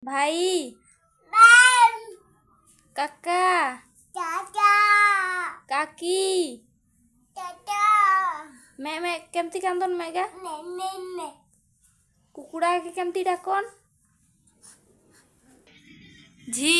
भाई, काका, काकी, मैं केमती कांदन मेगा कुकुड़ा के केमती डाकन झी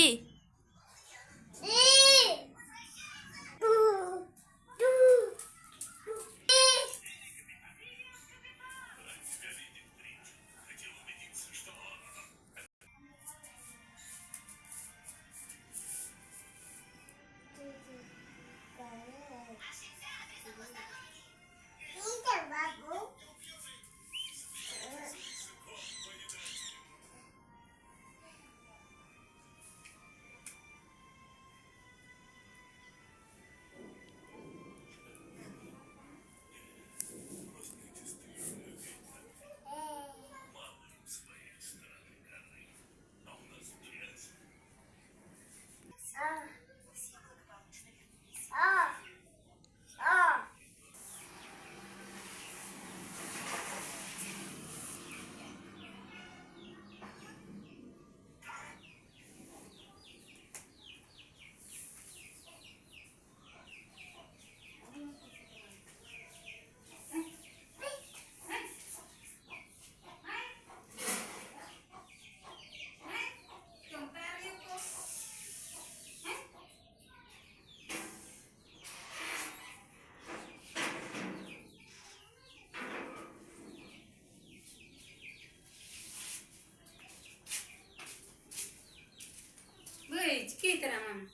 Wih, cikit ramah.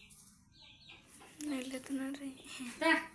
नहीं लेते ना रही Dah.